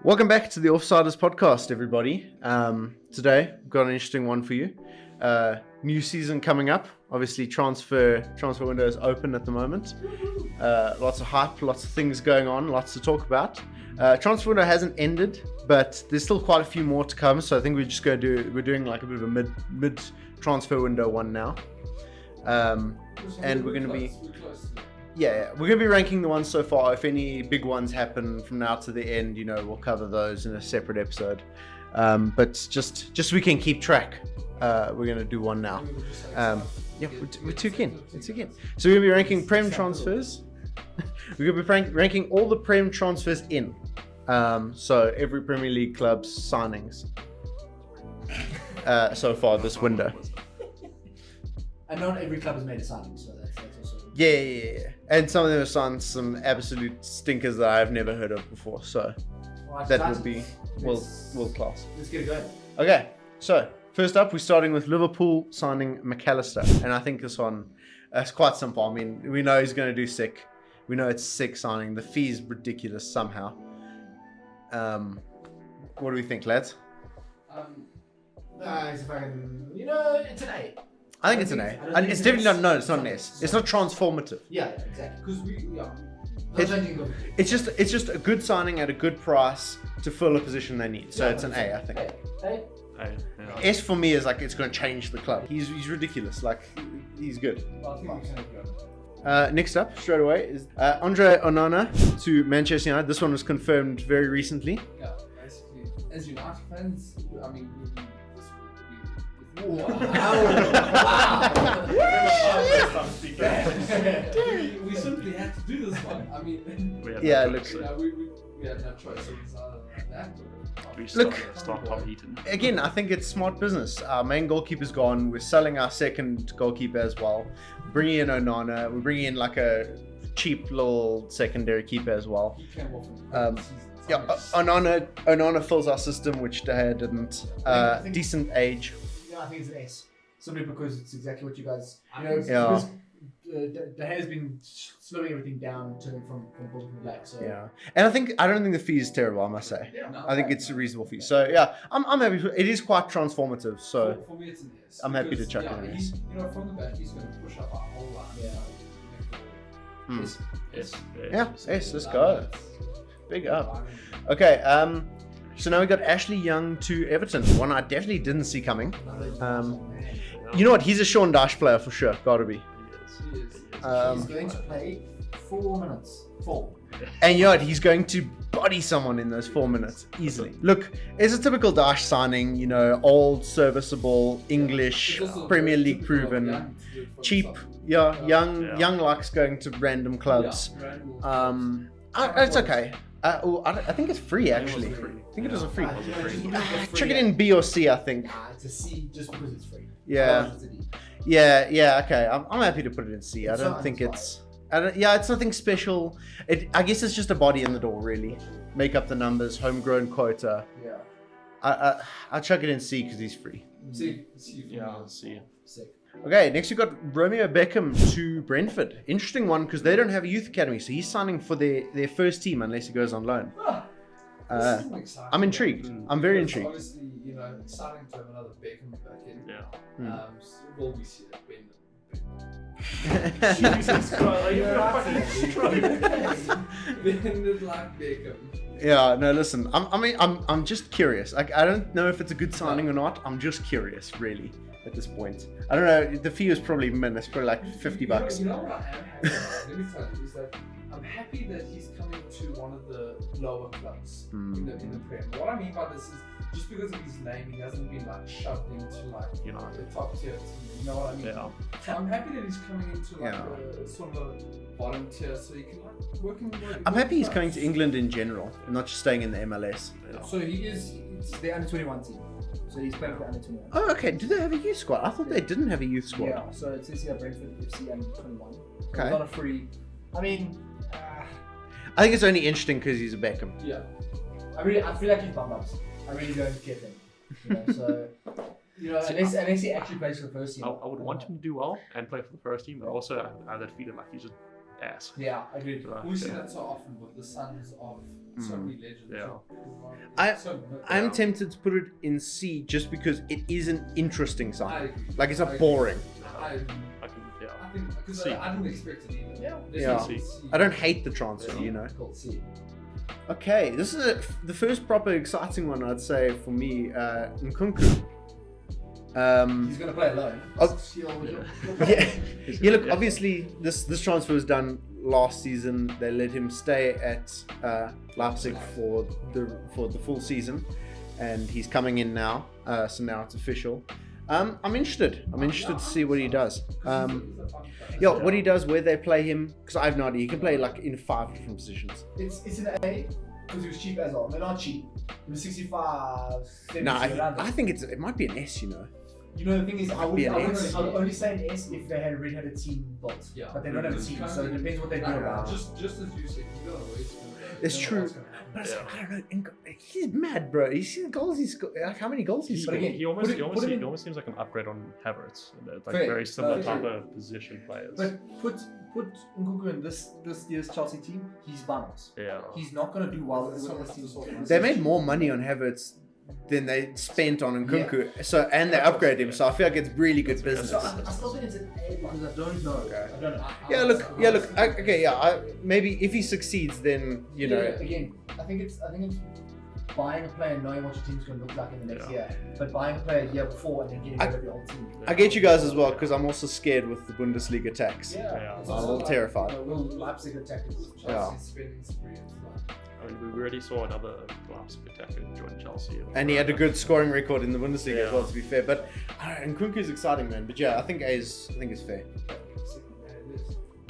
Welcome back to the Offsiders Podcast, everybody. Today, we've got an interesting one for you. New season coming up. Obviously, transfer window is open at the moment. Lots of hype, lots of things going on, lots to talk about. Transfer window hasn't ended, but there's still quite a few more to come. So I think we're doing like a bit of a mid transfer window one now. And we're going to be. Yeah, we're going to be ranking the ones so far. If any big ones happen from now to the end, we'll cover those in a separate episode. But just so we can keep track, we're going to do one now. We're too keen. So we're going to be ranking Prem transfers. We're going to be ranking all the Prem transfers in. So every Premier League club's signings so far this window. And not every club has made a signing, so that's also... Yeah. And some of them have signed some absolute stinkers that I've never heard of before, so that will be world class. Let's get it going. Okay, so first up, we're starting with Liverpool signing McAllister, and I think this one is quite simple. I mean, we know he's going to do sick. We know it's sick signing. The fee's ridiculous somehow. What do we think, lads? It's a fucking... it's an A. I think it's an A. And it's definitely not. No, it's not an S. It's not transformative. Yeah, exactly. Because it's just a good signing at a good price to fill a position they need. So it's an A, I think. A. Yeah. S for me is like it's going to change the club. He's ridiculous. Like he's good. Next up, straight away, is Andre Onana to Manchester United. This one was confirmed very recently. Yeah, basically, as United fans, I mean, Wow. we simply had to do this one. I mean, we had no choice. Start Tom Heaton. Again, I think it's smart business. Our main goalkeeper's gone. We're selling our second goalkeeper as well. Bringing in Onana. We're bringing in like a cheap little secondary keeper as well. Onana fills our system, which De Gea didn't. Decent age. I think it's an S. Simply because it's exactly what you guys... Yeah. De Gea's been slowing everything down, turning from gold to black. So. Yeah. And I don't think the fee is terrible, I must say. Yeah, no, I think it's a reasonable fee. So yeah, I'm happy. It is quite transformative. So for me, it's an S. I'm happy to chuck it in S. From the back, he's going to push up our whole line. Yeah. S. Let's go. Big up. Okay. So now we got Ashley Young to Everton. One I definitely didn't see coming. You know what? He's a Sean Dyche player for sure. Gotta be. He is. He's going to play 4 minutes. 4. And you know what? He's going to body someone in those 4 minutes easily. Look, it's a typical Dyche signing. Old, serviceable, English, Premier League proven, cheap. Yeah, young likes going to random clubs. It's okay. I think it's free actually. I think it was a free. Check it in B or C, I think. It's a C just because it's free. Yeah. Yeah. Okay. I'm happy to put it in C. I don't think it's. It's nothing special. I guess it's just a body in the door, really. Make up the numbers, homegrown quota. Yeah. I'll chuck it in C because he's free. C. Yeah, C. Sick. Okay, next we've got Romeo Beckham to Brentford. Interesting one because they don't have a youth academy, so he's signing for their first team unless he goes on loan. I'm intrigued. I'm very intrigued. Obviously, starting to have another Beckham back in. Yeah. Will we see that win? Jesus Christ, are you Bended like Beckham. Yeah, no, listen. I'm just curious. Like, I don't know if it's a good signing or not. I'm just curious, really, at this point. I don't know. The fee is probably it's probably like $50. You know what I am happy about? Let me tell you, is that I'm happy that he's coming to one of the lower clubs in the Prem. What I mean by this is just because of his name, he hasn't been like shoved into like the top tier team. You know what I mean? Yeah. So I'm happy that he's coming into like a sort of a volunteer, so he can like work in. I'm happy he's coming to England in general, and not just staying in the MLS. Yeah. So it's the under 21 team. So he's playing for the under 21. Oh, okay. Do they have a youth squad? I thought they didn't have a youth squad. Yeah. So it says here Brentford FC under 21. Okay. It's not a free. I mean. I think it's only interesting because he's a Beckham. Yeah. I feel like he's bum ups. I really don't get them. So unless he actually plays for the first team. I would want him to do well and play for the first team, but also I have that feeling like he's just ass. Yeah, I agree. We see that so often with the sons of So many legends. Yeah. I'm tempted to put it in C just because it is an interesting I sign. agree. Like it's not I agree. boring. I agree. I can, yeah. I think because C. I didn't expect it either. Yeah. Yeah. Definitely C. I don't hate the transfer, you know. Cool. See. Okay, this is the first proper exciting one I'd say for me. Nkunku. He's gonna play alone. Oh. Yeah, yeah. Look, Yeah. obviously this transfer was done last season. They let him stay at Leipzig for the full season, and he's coming in now. So now it's official. I'm interested. I'm interested to see what he does. Yeah, what he does, where they play him, because I have no idea. He can play like in 5 different positions. It's an A because he was cheap as well. They're not cheap. He was 65, 70 No, around I there. think it might be an S. You know. You know, the thing is, I would Be an S. only say an S if they had already had a team built. Yeah. But they don't have a team, so it depends what they do around. Just as you said, you gotta wait. It's true. But it's like, I don't know. He's mad, bro. You see the goals he scored? Like, how many goals he But scored? again, He almost put him in- seems like an upgrade on Havertz. Like Fair. very similar Fair. type of position players. But put Nkunku in this year's Chelsea team, he's balanced. yeah. He's not going to do well with this team. They made more money on Havertz than they spent on Nkunku. So and they upgrade him. So I feel like it's really good So business. I still think it's an A because I don't know. Okay. I don't know. Yeah, look. Okay, yeah. Maybe if he succeeds, then you know. Again, I think it's buying a player, knowing what your team's going to look like in the next year, but buying a player a year before and then getting rid of your old team. I get you guys as well because I'm also scared with the Bundesliga tax. Yeah. It's I'm a also little like, terrified. you know, will Leipzig attack us? Yeah. Spending spree. I mean, we already saw another Leipzig attacker join Chelsea. And he had a good scoring record in the Bundesliga as Yeah. well, to be fair. But Nkunku's exciting, man. But yeah, I think is fair.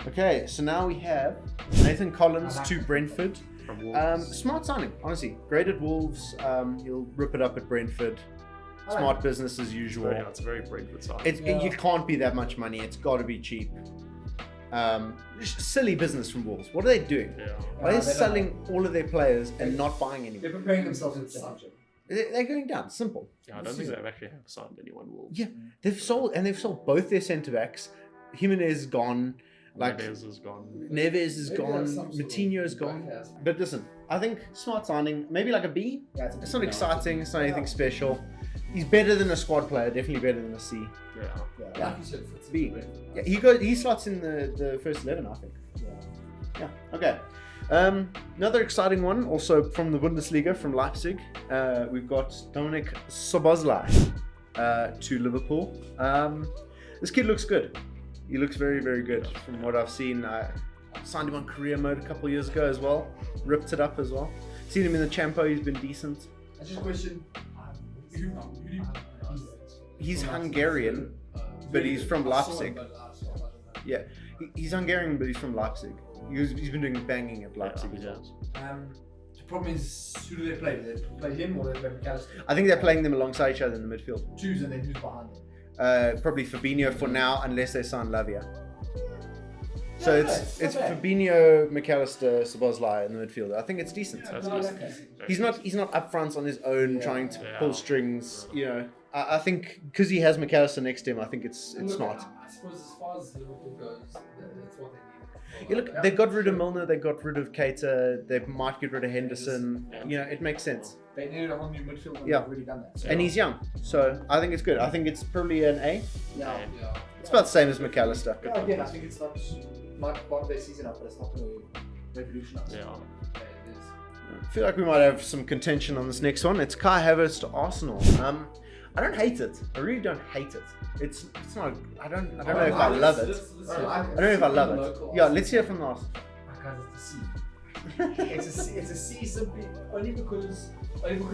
Okay, so now we have Nathan Collins to Brentford. From Wolves. Smart signing, honestly. Great at Wolves. He'll rip it up at Brentford. Smart business as usual. It's a very Brentford side. You can't be that much money. It's got to be cheap. Silly business from Wolves. What are they doing? Yeah. Why are they selling all of their players and not buying They're anyone? preparing themselves for the championship. They're going down. Simple. Yeah, I don't think they've actually have signed anyone Wolves. Yeah, they've sold both their centre backs. Jimenez is gone. Like Neves is gone. Neves is Maybe gone. that's some sort of Moutinho is gone. backlash. But listen, I think smart signing. Maybe like a B. Yeah, It's not exciting. It's not anything special. He's better than a squad player. Definitely better than a C. Yeah. Yeah. Like you said, fits B. into Brentford. Yeah, he slots in the first 11, I think. Yeah. Okay. Another exciting one, also from the Bundesliga, from Leipzig. We've got Dominik Szoboszlai to Liverpool. This kid looks good. He looks very, very good from what I've seen. I signed him on career mode a couple years ago as well. Ripped it up as well. Seen him in the Champo. He's been decent. I just question. He's Hungarian, but he's from Leipzig. Yeah, he's Hungarian, but he's from Leipzig. He's been doing banging at Leipzig as well. The problem is, who do they play? Do they play him or do they play McAllister? I think they're playing them alongside each other in the midfield. Choose and then who's behind them? Probably Fabinho for now, unless they sign Lavia. So Yeah, it's not bad. Fabinho, McAllister, Szoboszlai in the midfield. I think it's decent. That's No, decent. okay. He's not up front on his own trying to Yeah. pull strings. You know, I think because he has McAllister next to him, I think it's smart. I suppose as far as Liverpool goes, that's what they need. Yeah, look, they got rid of Milner, they got rid of Keita, they might get rid of Henderson. You know, it makes sense. They needed a whole new midfield and Yeah. they've already done that. So. And he's young, so I think it's good. I think it's probably an A. Yeah. Yeah. It's about the same as McAllister. Yeah, again, I think it's not might bottom their season up, but it's not going to revolutionize. Yeah. Yeah, it is. I feel like we might have some contention on this next one. It's Kai Havertz to Arsenal. I don't hate it. I really don't hate it. It's not. I don't know if I love it. I don't know if I love it. Yeah, let's hear from the Arsenal. Guys, it's a C. It's a C simply only because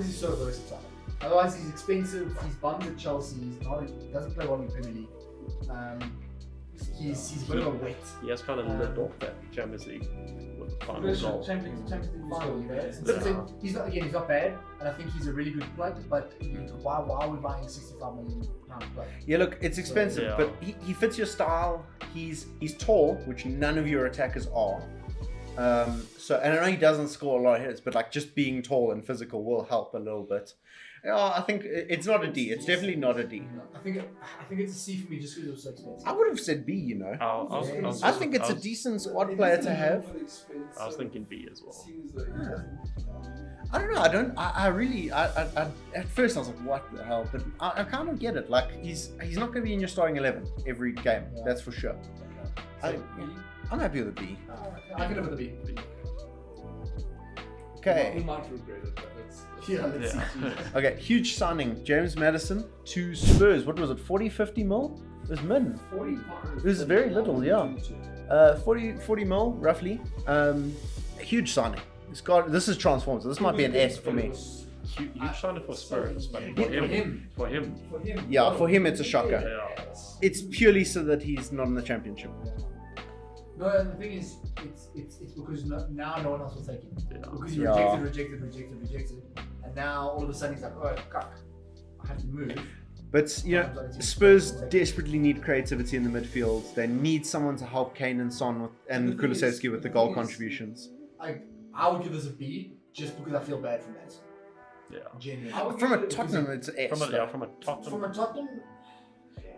he's so versatile. Otherwise, he's expensive. He's bummed at Chelsea. He doesn't play well in the Premier League. He's a bit of a wet. He has kind of lived off that Champions League with the final goal. Champions League final, you know. Yeah. He's not bad, and I think he's a really good plug. But why are we buying a 65 million pound plug? Yeah, look, it's expensive, Yeah. but he fits your style. He's tall, which none of your attackers are. So, and I know he doesn't score a lot of hits, but like just being tall and physical will help a little bit. I think it's not a D. It's definitely not a D. No, I think it's a C for me just because it was so expensive. I would have said B, you know. I think it's a decent squad player to have. I was thinking B as well. I don't know. I really. At first I was like, what the hell? But I kind of get it. Like he's not going to be in your starting 11 every game. Yeah. That's for sure. I'm happy with a B. I can live with a B. Okay. We might regret it, but let's Let's see. Okay. Huge signing. James Maddison to Spurs. What was it? 40, 50 mil? It was min. 45. It was very little. Yeah. 40 mil roughly. Huge signing. This is transformed. So this might be an S for me. Huge signing for Spurs, but for him. Yeah, for him it's a shocker. Yeah. It's purely so that he's not in the championship. No, and the thing is, it's because now no one else will take him. Yeah. Because he Yeah. rejected, and now all of a sudden he's like, oh, cuck, I have to move. But you know, Spurs desperately need creativity in the midfield. They need someone to help Kane and Son and Kulusevski with the goal contributions. I would give this a B just because I feel bad for that. Yeah. Genuinely. From a Tottenham, it's an S. From a though. Tottenham. From a Tottenham,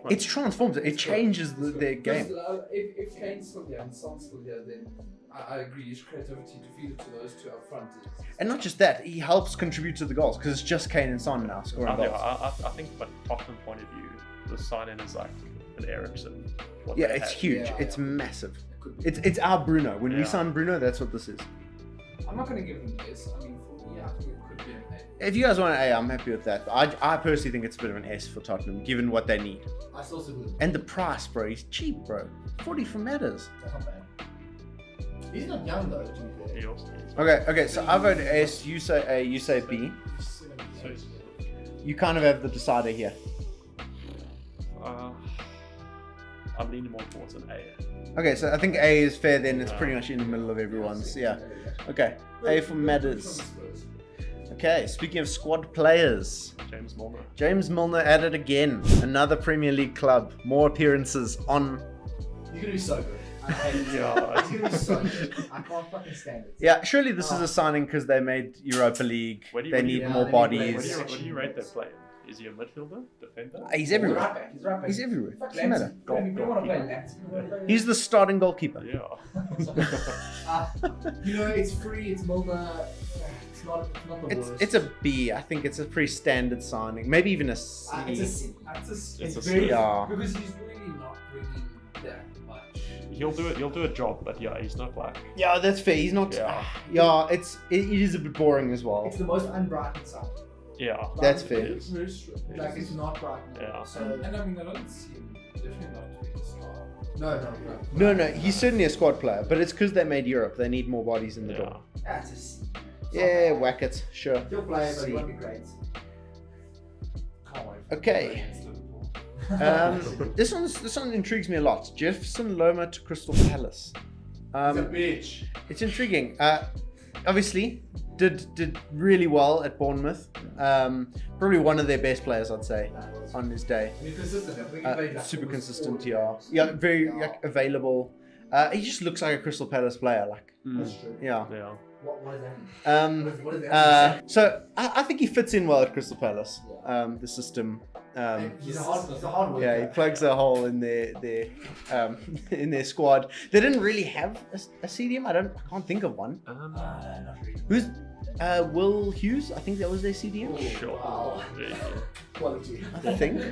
It's transformed. It changes their game. If Kane's still here and Son's still here, then I agree. His creativity to feed it to those two up front is. And not just that, he helps contribute to the goals because it's just Kane and Son now scoring goals. I think from a Tottenham point of view, the signing is like an Ericsson. Yeah, it's huge. Yeah, It's yeah. massive. it could be. It's our Bruno. When we Yeah. sign Bruno, that's what this is. I'm not going to give him an S. I mean, for me, I think it could be an A. If you guys want an A, I'm happy with that. But I personally think it's a bit of an S for Tottenham, given what they need. I still say good. And the price, bro, he's cheap, bro. 40 for Matters. That's not bad. He's not young though, to be fair. He also- Okay, so I vote S, you say A, you say B. You kind of have the decider here. I'm leaning more towards an A. Okay, so I think A is fair then. It's pretty much in the middle of everyone's. Yeah. Okay, A for Matters. Okay, speaking of squad players, James Milner. James Milner at it again. Another Premier League club. More appearances on. You're gonna be so good. I hate it. Yeah. He's gonna be so good. I can't fucking stand it. Yeah, surely this is a signing because they made Europa League. Where do you- They where do need you- more yeah, bodies. they need What do you rate that player? Is he a midfielder? Defender? He's everywhere. Right back. He's right back. He's everywhere. Fuck Doesn't matter. Lamptey. You don't want to play Lamptey. He's the starting goalkeeper. Yeah. You know, it's free. It's Milner. It's not the worst. It's a B. I think it's a pretty standard signing. Maybe even a C. It's a C. It's It's a very C. Yeah. Because he's really not bringing that much. He'll do a job, but yeah, he's not like. Yeah, that's fair. He's not. Yeah. Yeah, it is a bit boring as well. It's the most unbrightened side. Yeah. That's fair. It's very strict. Like it's not brightened. Yeah. So And I mean, I don't see him definitely not being a star. no. No, he's certainly a squad player, but it's because they made Europe. They need more bodies in the Yeah. door. That's a C. Yeah, whack it. Sure. He'll play, but C. he won't be great. Can't wait for Okay. him to play against Liverpool. This one intrigues me a lot. Jefferson Loma to Crystal Palace. He's a bitch. It's intriguing. Obviously, did really well at Bournemouth. Probably one of their best players, I'd say, on his day. He's consistent. I think he played like Super almost consistent, all yeah. the Yeah, very like available. He just looks like a Crystal Palace player, like That's true. yeah. Yeah. What does that mean? What does that mean? So I think he fits in well at Crystal Palace. The system. He's a hard worker. Yeah, he plugs a hole in their in their squad. They didn't really have a CDM. I can't think of one. Not really. Who's Will Hughes? I think that was their CDM. Sure. Wow. Quality. I think.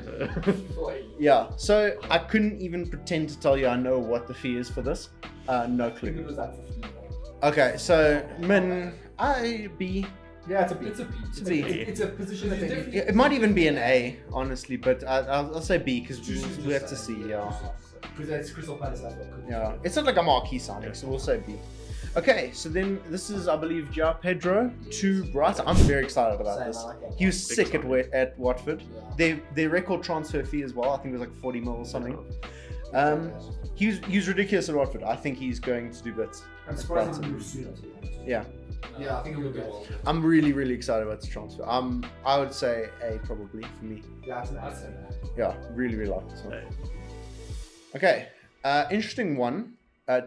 Yeah. So I couldn't even pretend to tell you I know what the fee is for this. No I think clue. it was like 15. Okay, so Min I B. Yeah, it's a B. It's a B. It's a B. It's a position that they need. It might even be an A, honestly, but I'll say B because we have to see. Yeah. Because that's Crystal Palace as well. Yeah, it's not like a marquee signing, so we'll say B. Okay, so then this is, I believe, Ja Pedro to Brighton. I'm very excited about Same, this. I like that. He was Big sick signing. at Watford. Yeah. Their record transfer fee as well. I think it was like 40 mil or something. He was ridiculous at Watford. I think he's going to do bits. I'm at surprised he Brighton. didn't move sooner, to be honest. Yeah, Yeah, I think it would be well. I'm really, really excited about this transfer. I would say A probably for me. Yeah, it's an A. Yeah, really, really like this one. A. Okay, interesting one.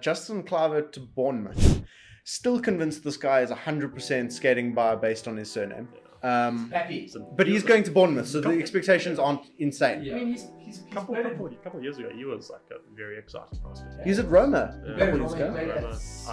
Justin Cliver to Bournemouth. Still convinced this guy is 100% skating by based on his surname. Pappy. But he's going to Bournemouth, so the expectations aren't insane. Yeah. I mean, he's couple played of years ago, he was like a very exciting prospect. He's at Roma. Yeah. a Played couple at years Roma, he ago. played at Ajax.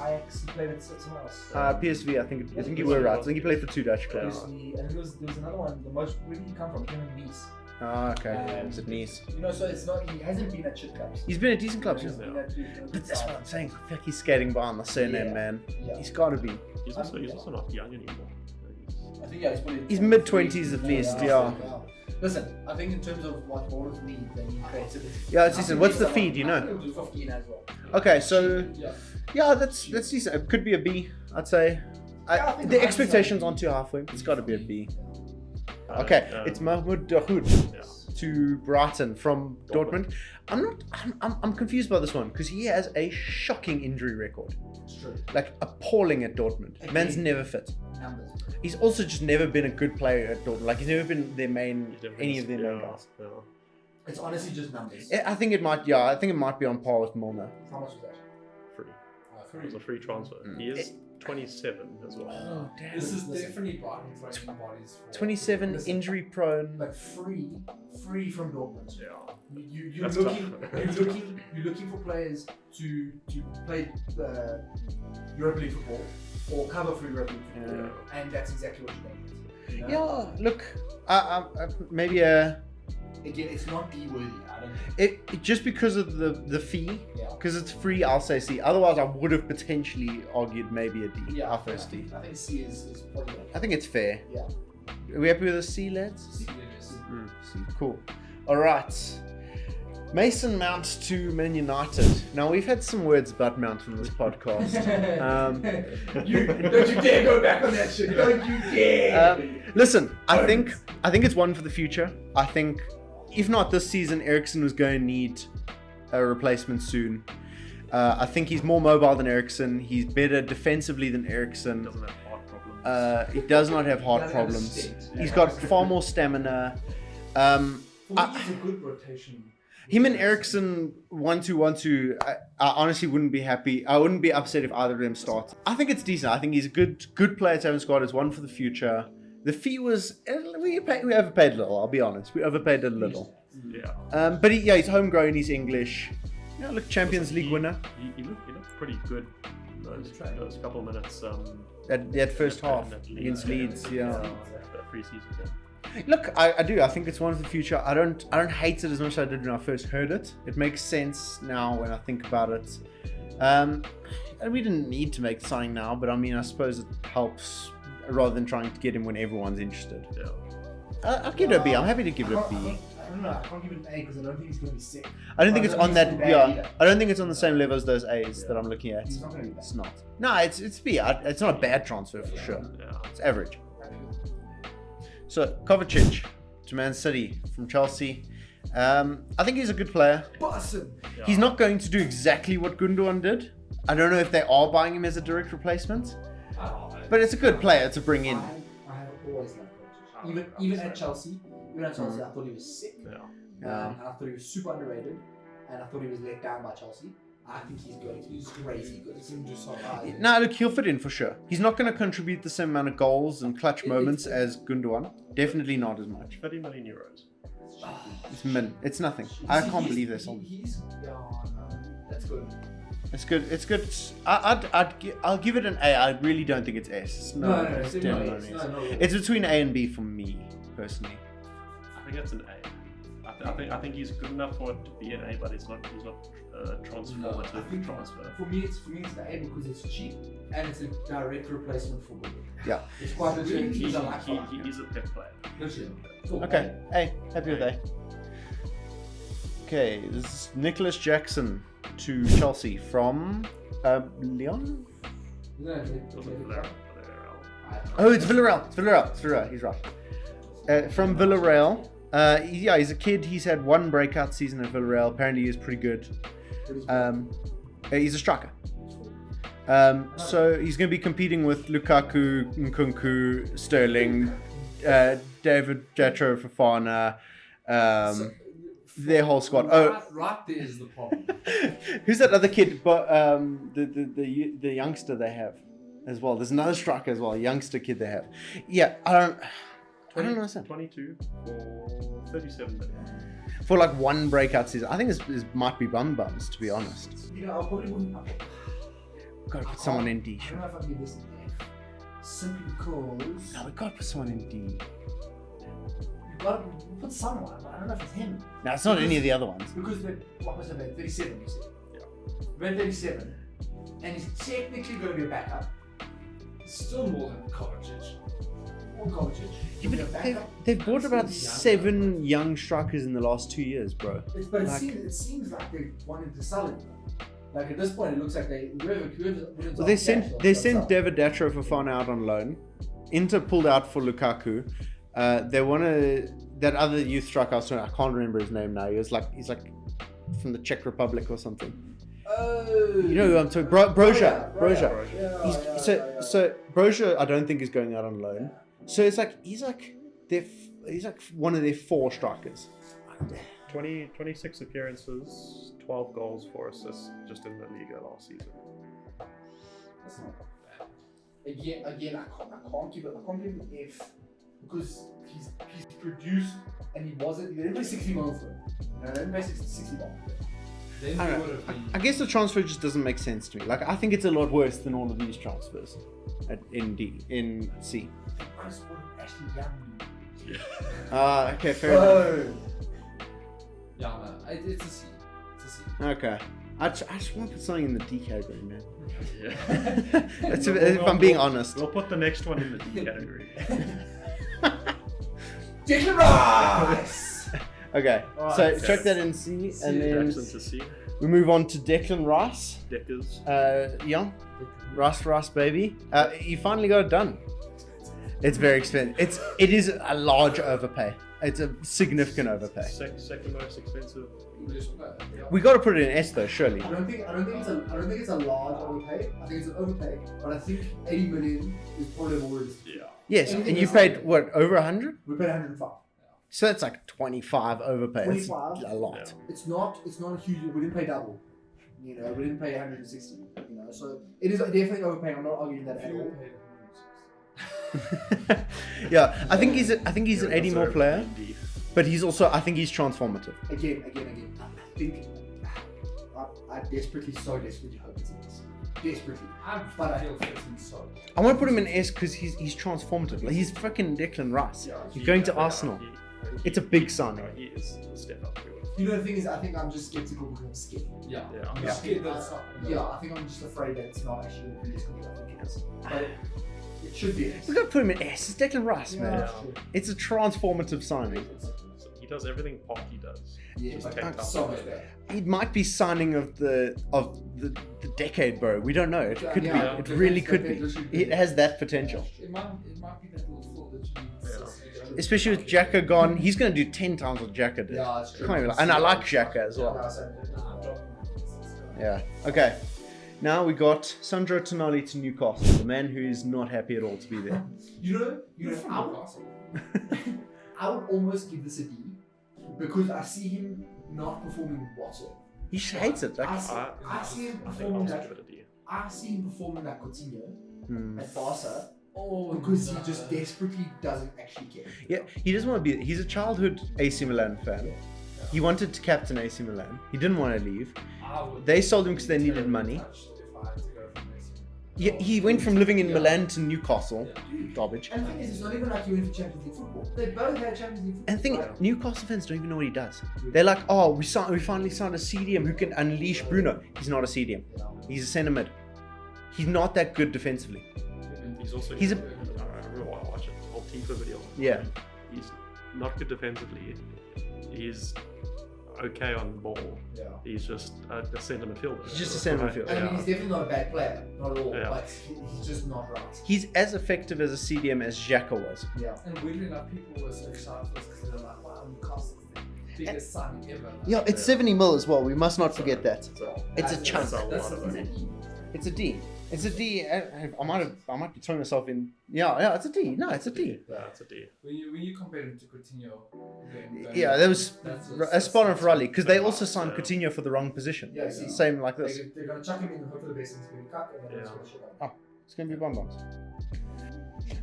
Ajax, he played at somewhere else. PSV, I think you were right. I think he played for 2 Dutch clubs. PSV, and there was another one. Where did he come from? He came from Nice. Ah, okay. Is it Nice? You know, so it's not. He hasn't been at shit clubs. He's been at decent clubs, He's yeah. been at good But that's what sides. I'm saying. I feel like he's skating by on the surname, Yeah. man. Yeah. He's got to be. He's also not young anymore. I think he's probably. He's mid-20s at least, yeah. Listen, I think in terms of what Bournemouth need, they need creativity. Yeah, it's decent. What's the feed, you know? He'll do 15 as well. Okay, so Yeah. yeah, that's decent. It could be a B, I'd say. I think The the expectations highest aren't too high for him. It's got to be a B. Uh, Okay, um, it's Mahmoud Dahoud Yeah. to Brighton from Dortmund. I'm confused by this one because he has a shocking injury record, It's true. like appalling at Dortmund. Man's Again. never fit. Numbers. He's also just never been a good player at Dortmund. Like he's never been their main, He's never any been- of their main yeah, guys. yeah. It's honestly just numbers. I think it might. Yeah, I think it might be on par with Milner. How much was that? Free. It was a free transfer. Mm. He is 27 as well. Oh damn! This is Listen. definitely Brighton throwing bodies for 27, Listen. injury prone. Like free from Dortmund. Yeah. You're That's looking, tough. you're looking for players to play Europa League football or cover for Europa League football, Yeah. and that's exactly what you're going to get. You know? Yeah, look, maybe a. Again, it's not D worthy. I don't think. It just because of the fee, Yeah. because it's free, I'll say C. Otherwise, I would have potentially argued maybe a D. Yeah. Our first D. I think C is probably. I think it's fair. Yeah. Are we happy with a C, lads? C. C. Cool. All right. Mason Mount to Man United. Now we've had some words about Mount on this podcast. Don't you dare go back on that shit! Don't you dare! Listen, I think it's one for the future. I think if not this season, Eriksen was going to need a replacement soon. I think he's more mobile than Eriksen. He's better defensively than Eriksen. Doesn't have heart problems. He does not have heart Doesn't have problems. state. He's got far more stamina. For me, he's a good rotation. Him and Eriksen 1-2-1-2. I honestly wouldn't be happy. I wouldn't be upset if either of them start. I think it's decent. I think he's a good player to have in squad. It's one for the future. The fee was we overpaid a little. I'll be honest. We overpaid a little. Yeah. But he's homegrown. He's English. Yeah, look, Champions League winner. He looked pretty good those couple of minutes. That first half at against Leeds. Yeah. That pre-season game. Look, I do. I think it's one of the future. I don't hate it as much as I did when I first heard it. It makes sense now when I think about it. And we didn't need to make the signing now, but I mean, I suppose it helps rather than trying to get him when everyone's interested. Yeah. I'll give it a B. I'm happy to give it a B. I don't know. I can't give it an A because I don't think he's going to be sick. I don't think it's on that. He's bad Yeah, either. I don't think it's on the same level as those A's that I'm looking at. He's not going to be bad. It's not. No, it's B. It's not a bad transfer for sure. Yeah. It's average. So Kovacic to Man City from Chelsea. I think he's a good player. Bussin'. Yeah. He's not going to do exactly what Gundogan did. I don't know if they are buying him as a direct replacement, but it's a good player to bring in. I have always liked Kovacic. Even at Chelsea, I thought he was sick. Yeah. Yeah. And I thought he was super underrated, and I thought he was let down by Chelsea. I think he's good. He's crazy good. He's going to do something. No, look, he'll fit in for sure. He's not going to contribute the same amount of goals and clutch moments as Gundogan. Definitely not as much. 30 million euros. It's it's nothing. I can't believe this. That's good. It's good. It's good. I'll give it an A. I really don't think it's S. It's No, it's it's definitely not not A. S. No. It's between A and B for me personally. I think it's an A. I think he's good enough for it to be an A, but he's not transformative transfer. For me, it's the A because it's cheap and it's a direct replacement for Gundogan. Yeah. It's quite literally. He He's a lifeline. is a pep player. Literally. Cool. Okay. A. Happy with A. Okay. This is Nicholas Jackson to Chelsea from Lyon. Oh, it's Villarreal. It's Villarreal. He's right. From Villarreal. He's a kid. He's had one breakout season at Villarreal. Apparently, he's pretty good. He's a striker. So he's going to be competing with Lukaku, Nkunku, Sterling, David Jatro, Fofana, their whole squad. Right there is the problem. Who's that other kid? But the youngster they have. as well. There's another striker as well, a youngster kid they have. Yeah, I don't understand. 22 for 37 million. For like one breakout season, I think this might be bums, to be honest. You know, I probably wouldn't. Gotta put someone in D. I don't know if I'd give this an F. Simply because. No, we gotta put someone in D. You've got to put someone, but I don't know if it's him. No, it's not any of the other ones. Because what was it, 37, you said? Yeah. We're 37, and he's technically going to be a backup. Still more than Kovacic. Or Kovacic. Yeah, but they've bought about 7 young strikers in the last 2 years, bro. But Like- it seems like they wanted to sell him. Like at this point, it looks like whoever's Well, they sent David Datro for Fana out on loan. Inter pulled out for Lukaku. They wanted that other youth striker. I can't remember his name now. He's like from the Czech Republic or something. Oh. You know who I'm talking? Broja. Yeah, So Broja, I don't think is going out on loan. So it's like he's like one of their 4 strikers. 26 appearances, 12 goals, 4 assists just in the Liga last season. That's not bad. Again, I can't give him an F because he's produced and he didn't play 60 goals for him. No, they didn't play 60 goals. Then I he don't would know. have been. I guess the transfer just doesn't make sense to me. Like I think it's a lot worse than all of these transfers in C. Chris Wood, Ashley Young. Okay, fair enough. Oh. Yeah, no, it's a C. It's a C. Okay. I just want to put something in the D category, man. Yeah. If I'm being honest. We'll put the next one in the D category. Declan Rice! Okay, Alright, so okay. check that in C, and then Jackson to C. we move on to Declan Rice. Deckers. Yeah, Rice, baby. You finally got it done. It's very expensive. It is a large overpay. It's a significant overpay. Second most expensive. English player. Yeah. We got to put it in S though, surely. I don't think it's a large overpay. I think it's an overpay, but I think 80 million is probably more realistic. Yeah. Yes, Anything and you else paid like what, over 100? We paid 105. So that's like 25 overpay. That's 25? a lot. Yeah. It's not a huge. We didn't pay double. You know, we didn't pay 160. You know, so it is definitely overpaying. I'm not arguing that at all. Yeah, I think he's an 80 mil player, D. but he's also, I think he's transformative. Again. I think I desperately hope it's in this. Desperately. But I feel fits in so. I want to put him in S because he's transformative. Like, he's freaking Declan Rice. Yeah, He's going to Arsenal. It's a big signing. He is a step up. You know, the thing is, I think I'm just skeptical because I'm scared. Yeah. Yeah. I'm Yeah. scared that it's not. Yeah, I think I'm just afraid that it's not actually going to be as good as I think it is. But it should be. We got to put him in S. It's Declan Rice, man. that's true. It's a transformative signing. He does everything Pocky does. Yeah, Just but take that's up so on much it. better. It might be signing of the decade, bro. We don't know. It could be. Yeah, It really could be. literally It has that potential. It might be that little foot that you need. Yeah. Especially with Xhaka gone. He's going to do 10 times what Xhaka did. Yeah, that's true. Can't even lie. And I like Xhaka as well. Yeah. Okay. Now we got Sandro Tonali to Newcastle, the man who is not happy at all to be there. You know, from Newcastle. I would almost give this a D because I see him not performing whatsoever. He hates it. Like, I see him I think performing I'll like give it a D. I see him performing like Coutinho hmm. at Barca Oh, because no. he just desperately doesn't actually care. Yeah, he doesn't want to be. He's a childhood AC Milan fan. He wanted to captain AC Milan. He didn't want to leave. They sold him because they needed money. Yeah, he went from living in Milan to Newcastle. Garbage. And the thing is, it's not even like he went for Champions League football. They both had Champions League football. And the thing, Newcastle fans don't even know what he does. They're like, oh, we finally signed a CDM who can unleash Bruno. He's not a CDM. He's a centre mid. He's not that good defensively. He's also. He's a- I remember watching the whole Tifa video. Yeah. He's not good defensively. He's okay on the ball. Yeah. He's just a centre midfielder. He's just a centre midfielder. I mean, he's definitely not a bad player, not at all. Yeah. But he's just not right. He's as effective as a CDM as Xhaka was. Yeah. And weirdly enough, people were so excited for this because they're like, wow, Newcastle's the biggest signing ever. Yeah, it's 70 mil as well. We must not forget that. So, It's a chunk. That's a That's lot of a it. D. It's a D. It's a D. I might be throwing myself in. Yeah, it's a D. No, it's a D. Yeah, it's a D. When you compare him to Coutinho, then Yeah, that was that's a spot on for Raleigh because they also Yeah. signed Coutinho for the wrong position. Yeah, see. Same like this. They're going to chuck him in and hope for the best and he's going to cut and then he's Yeah. going to shut up. It's going to be bonbons.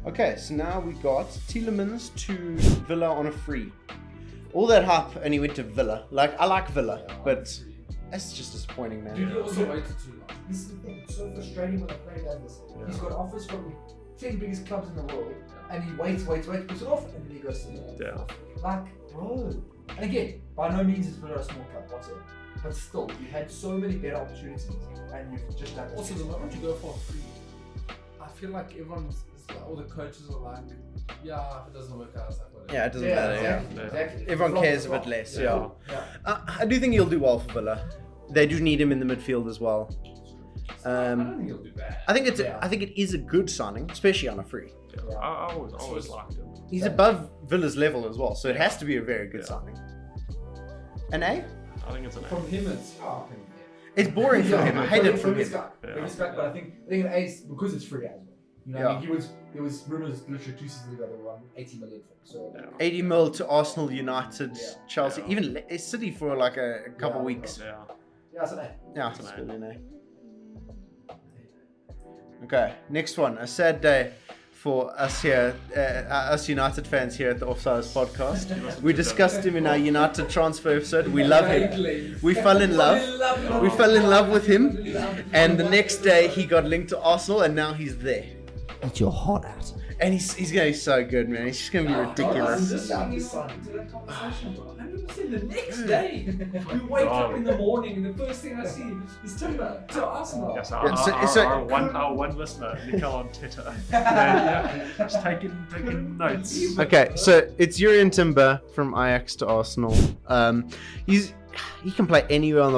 Okay, so now we got Tielemans to Villa on a free. All that hype and he went to Villa. Like, I like Villa, but that's just disappointing, man. Dude, he also waited too long. This is the thing. It's so frustrating when a player does this. He's got offers from 10 biggest clubs in the world, and he waits, puts it off, and then he goes to the Like, bro. And again, by no means is Villa a small club whatsoever. But still, you had so many better opportunities, and you've just done this. Also, the moment you go for a free, I feel like all the coaches are like, yeah, if it doesn't work out, it's like whatever. Yeah, it doesn't matter. Exactly. Everyone cares a bit less. Yeah. I do think he'll do well for Villa. They do need him in the midfield as well. I don't think he'll do bad. I think it is a good signing, especially on a free. Yeah. I always liked him. He's above Villa's level as well, so it has to be a very good signing. An A? I think it's an A. From him, it's It's boring for him. I hate it from him. Respect, but I think an A is because it's free as well. You know, I mean, there was rumors literally 2 seasons ago that won 80 million for him. So 80 mil to Arsenal, United, Chelsea, even City for like a couple weeks. Yeah, it's an A. Yeah, it's really an A. Okay, next one. A sad day for us here, us United fans here at the Offsiders Podcast. We discussed him in our United transfer episode. We love him. We fell in love. We fell in love with him. And the next day he got linked to Arsenal, and now he's there. It's your heart out. And he's going to be so good, man. He's just going to be ridiculous. This is to that conversation, bro. 100% the next day. You wake up in the morning and the first thing I see is Timber to Arsenal. Yes, so our one listener, Nico on Twitter, just taking notes. Okay, so it's Urian Timber from Ajax to Arsenal. He can play anywhere on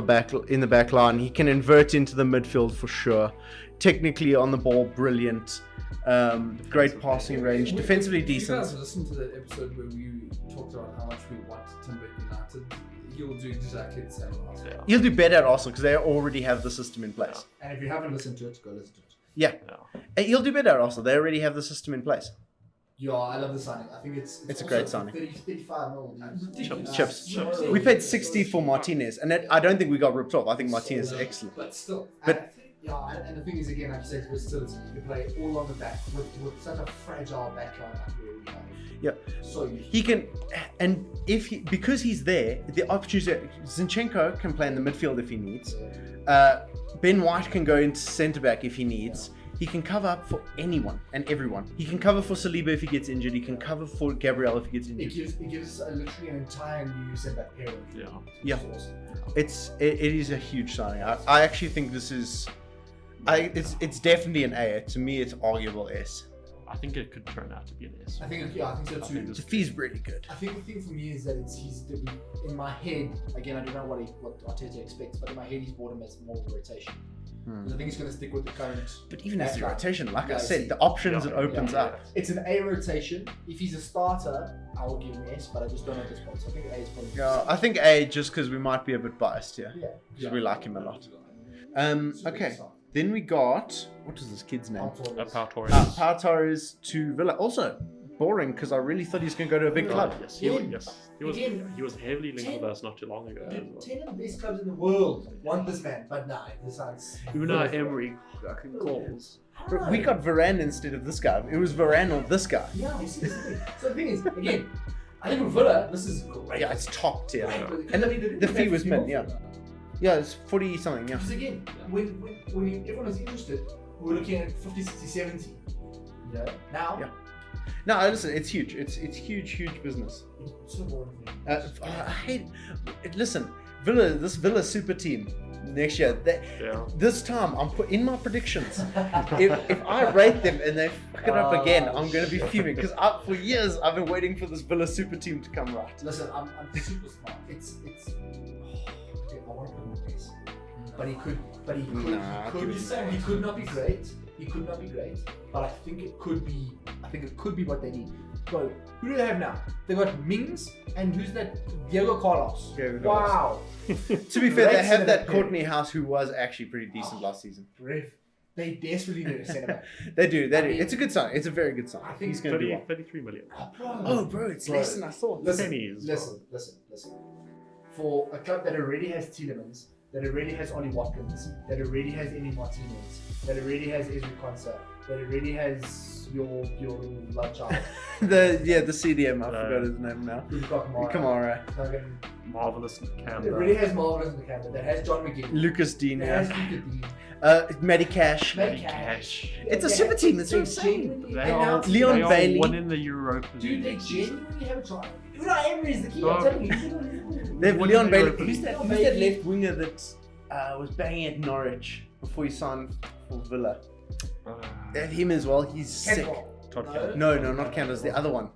in the back line. He can invert into the midfield for sure. Technically on the ball, brilliant. Great passing range, defensively decent. If you guys listened to the episode where we talked about how much we want Timber United, he'll do exactly the same at Arsenal. He'll do better at Arsenal because they already have the system in place. And if you haven't listened to it, go listen to it. Yeah. And he'll do better at Arsenal. They already have the system in place. Yeah, I love the signing. I think it's a great signing. 35 mil. Chips. We paid 60 for Martinez, and I don't think we got ripped off. I think Martinez is excellent. But still. And the thing is, again, like you said, versatility. You can play all on the back with such a fragile backline like we already have. Yeah. So he can, and because he's there, the opportunity. Zinchenko can play in the midfield if he needs. Ben White can go into centre back if he needs. He can cover up for anyone and everyone. He can cover for Saliba if he gets injured. He can cover for Gabriel if he gets injured. It gives literally an entire new centre back pairing. Yeah. It is a huge signing. I actually think this is. It's definitely an A. To me, it's arguable S. I think it could turn out to be an S. I think so too. The fee's really good. I think the thing for me is that he's in my head. Again, I don't know what Arteta expects, but in my head, he's brought him as more of a rotation. I think he's going to stick with the current. But even as a rotation, like I said, the options it opens up. It's an A rotation. If he's a starter, I will give him S, but I just don't know at this point. So I think A is probably. Yeah, I think A just because we might be a bit biased here. Yeah. Because we like him a lot. Okay. Then we got, what is this kid's name? Pau Torres. Pau Torres to Villa. Also, boring because I really thought he was going to go to a big club. Yes, he was heavily linked with us not too long ago. 10 of the best clubs in the world want this man, but nah, he decides. Even though Emery fucking calls. We got Varane instead of this guy. It was Varane or this guy. Yeah, you see this thing. So the thing is, again, I think with Villa, this is great. Yeah, it's top tier. Yeah. And the fee was mid, yeah. Yeah, it's 40 something, yeah. Because again, when everyone was interested, we were looking at 50, 60, 70. You know, now. Yeah. No, listen, it's huge. It's huge business. It's so boring. I hate. Listen, this Villa super team next year. This time, I'm in my predictions. if I rate them and they fuck it up again, I'm going to be fuming because for years I've been waiting for this Villa super team to come right. Listen, I'm super smart. It's. I want to put him in this, but he could not be great. He could not be great, but I think it could be. I think it could be what they need. So who do they have now? They got Mings and who's that? Diego Carlos. Wow. To be fair, they have that Courtney House who was actually pretty decent last season. They desperately need a centre back. They do. It's a good sign. It's a very good sign. I think he's going to do 33 million. Bro, it's less than I thought. Listen. For a club that already has Tielemans, that already has Ollie Watkins, that already has Emi Martinez, that already has Ezri Konsa, that already has your love child. the CDM, I forgot his name now. Kamara. Marvelous It camera. already has Marvelous McCampbell. That has John McGinn. Lucas Dean. That has Lucas Dean. Matty Cash. Matty Cash. It's a super team. That's what I'm saying. They are Leon Bailey. winning the Europa Dude, they League. genuinely have a child. Unai Emery is the key. I'm telling you. They have Winning Leon the Bailey. Europa Who's that left winger that was banging at Norwich before he signed for Villa? They have him as well. He's sick. Todd No. Cantwell. No, not Canada's the other one.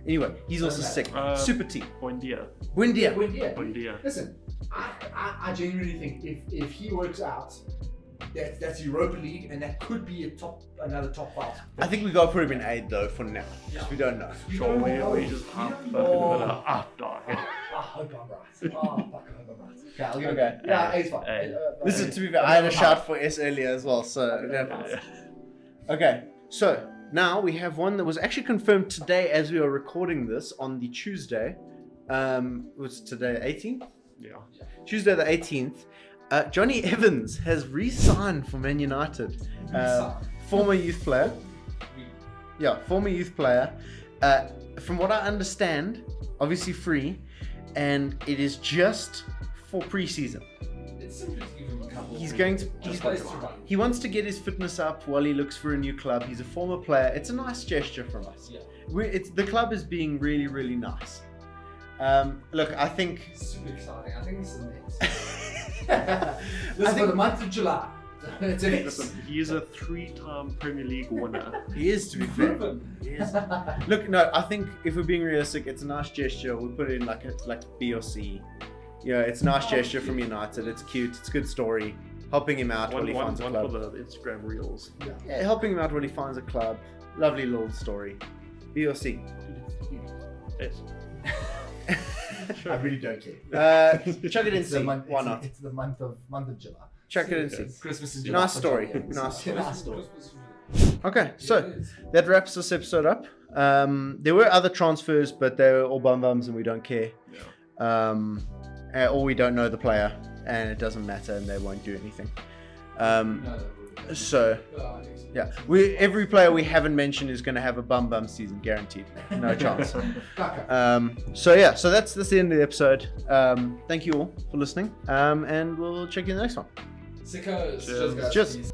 Anyway, he's also sick. Super team. Buendia. Buendia. Listen, I genuinely think if he works out, that's Europa League, and that could be another top 5. I think we got to put him in 8 though for now. Yeah. We don't know. Sure, we just fucking Villa up, dog. I hope I'm right. Fuck, I hope I'm right. Okay, I'll give Okay. it. Yeah, it's fine. Listen, to be fair, I had a shout for S earlier as well, so it happens. Okay, so now we have one that was actually confirmed today as we are recording this on the Tuesday. Was today 18th? Yeah. Tuesday the 18th. Johnny Evans has re-signed for Man United. Former youth player. Yeah, former youth player. From what I understand, obviously free, and it is just for pre-season. It's simply to give him a couple. He's going to. He wants to get his fitness up while he looks for a new club. He's a former player. It's a nice gesture from us. Yeah. The club is being really, really nice. Look, I think. Super exciting. I think this is next. This is for the month of July. It's a mix. Listen, he is a 3-time Premier League winner. He is, to be fair. Proven. He is. Look, no, I think if we're being realistic, it's a nice gesture. We put it in like B or C. Yeah, it's a nice gesture from United. It's cute. It's a good story. Helping him out while he finds a one club. for the Instagram reels. Yeah, helping him out while he finds a club. Lovely little story. B or C. Yes. I really don't care. Chuck it in It's the C. month- Why it's- not? It's the month of July. Chuck it in C. Christmas is Nice story. Yeah. Nice story. Nice story. Okay, so that wraps this episode up. There were other transfers, but they were all bums and we don't care. Yeah. Or we don't know the player and it doesn't matter and they won't do anything. So yeah, every player we haven't mentioned is going to have a bum season guaranteed. No chance. So that's the end of the episode. Thank you all for listening, and we'll check you in the next one. Sickos. Cheers. Guys. Cheers. Peace.